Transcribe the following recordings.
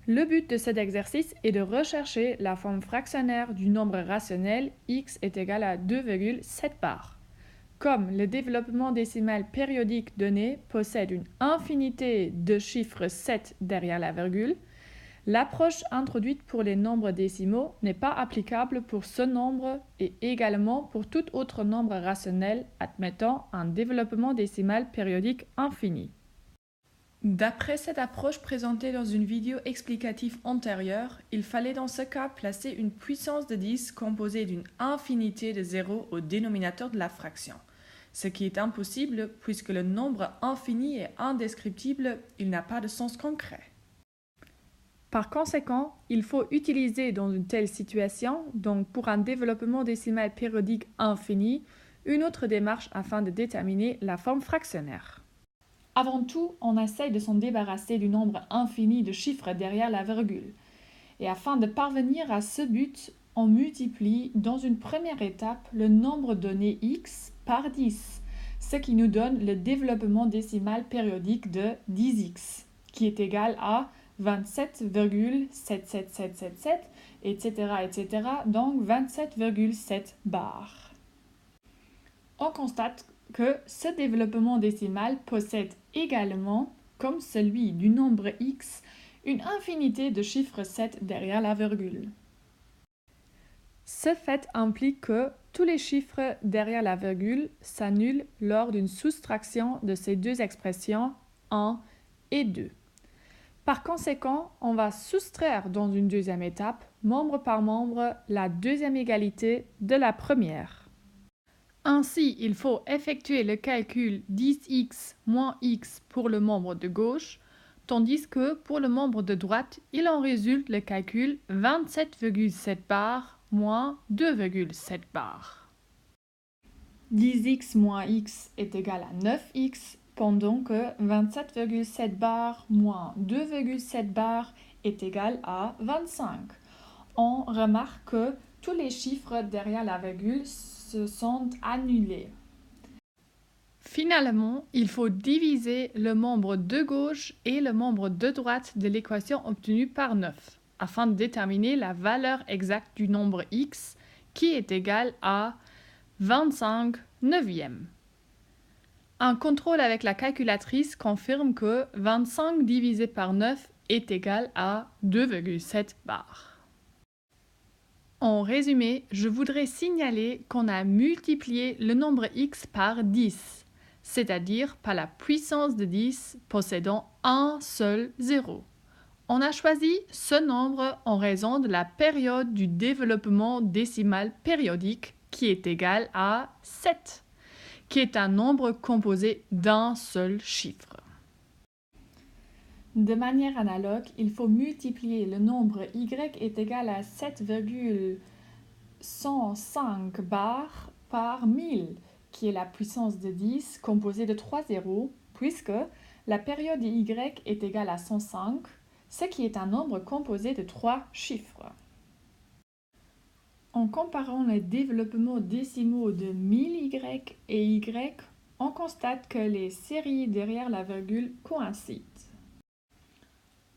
Le but de cet exercice est de rechercher la forme fractionnaire du nombre rationnel x est égal à 2,7 bar. Comme le développement décimal périodique donné possède une infinité de chiffres 7 derrière la virgule, l'approche introduite pour les nombres décimaux n'est pas applicable pour ce nombre et également pour tout autre nombre rationnel admettant un développement décimal périodique infini. D'après cette approche présentée dans une vidéo explicative antérieure, il fallait dans ce cas placer une puissance de 10 composée d'une infinité de zéros au dénominateur de la fraction. Ce qui est impossible puisque le nombre infini est indescriptible, il n'a pas de sens concret. Par conséquent, il faut utiliser dans une telle situation, donc pour un développement décimal périodique infini, une autre démarche afin de déterminer la forme fractionnaire. Avant tout, on essaye de s'en débarrasser du nombre infini de chiffres derrière la virgule. Et afin de parvenir à ce but, on multiplie dans une première étape le nombre donné x par 10, ce qui nous donne le développement décimal périodique de 10x, qui est égal à 27,77777, etc., donc 27,7 bar. On constate que ce développement décimal possède également, comme celui du nombre x, une infinité de chiffres 7 derrière la virgule. Ce fait implique que tous les chiffres derrière la virgule s'annulent lors d'une soustraction de ces deux expressions 1 et 2. Par conséquent, on va soustraire dans une deuxième étape, membre par membre, la deuxième égalité de la première. Ainsi, il faut effectuer le calcul 10x moins x pour le membre de gauche, tandis que pour le membre de droite, il en résulte le calcul 27,7 bar moins 2,7 bar. 10x moins x est égal à 9x, pendant que 27,7 bar moins 2,7 bar est égal à 25. On remarque que tous les chiffres derrière la virgule se sont annulés. Finalement, il faut diviser le membre de gauche et le membre de droite de l'équation obtenue par 9, afin de déterminer la valeur exacte du nombre x, qui est égal à 25 neuvièmes. Un contrôle avec la calculatrice confirme que 25 divisé par 9 est égal à 2,7 bar. En résumé, je voudrais signaler qu'on a multiplié le nombre x par 10, c'est-à-dire par la puissance de 10 possédant un seul zéro. On a choisi ce nombre en raison de la période du développement décimal périodique qui est égal à 7, qui est un nombre composé d'un seul chiffre. De manière analogue, il faut multiplier le nombre y est égal à 7,105 bar par 1000, qui est la puissance de 10 composée de 3 zéros, puisque la période y est égale à 105, ce qui est un nombre composé de 3 chiffres. En comparant les développements décimaux de 1000y et y, on constate que les séries derrière la virgule coïncident.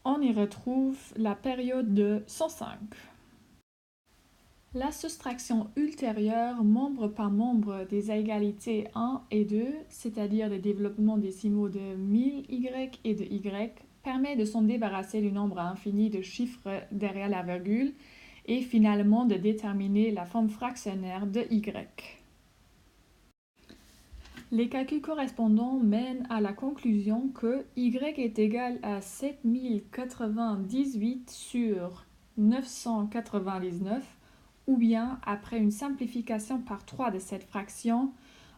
On y retrouve la période de 105. La soustraction ultérieure, membre par membre des égalités 1 et 2, c'est-à-dire des développements décimaux de 1000y et de y, permet de s'en débarrasser du nombre infini de chiffres derrière la virgule et finalement de déterminer la forme fractionnaire de y. Les calculs correspondants mènent à la conclusion que y est égal à 7098 sur 999, ou bien, après une simplification par 3 de cette fraction,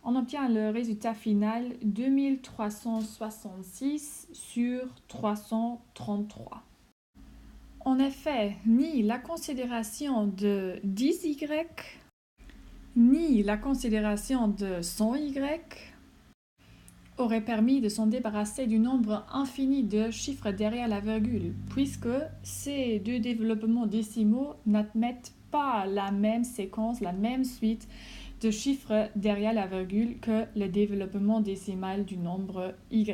on obtient le résultat final 2366 sur 333. En effet, ni la considération de 10y, ni la considération de 100y aurait permis de s'en débarrasser du nombre infini de chiffres derrière la virgule, puisque ces deux développements décimaux n'admettent pas la même séquence, la même suite de chiffres derrière la virgule que le développement décimal du nombre y.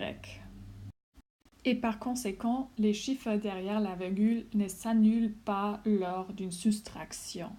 Et par conséquent, les chiffres derrière la virgule ne s'annulent pas lors d'une soustraction.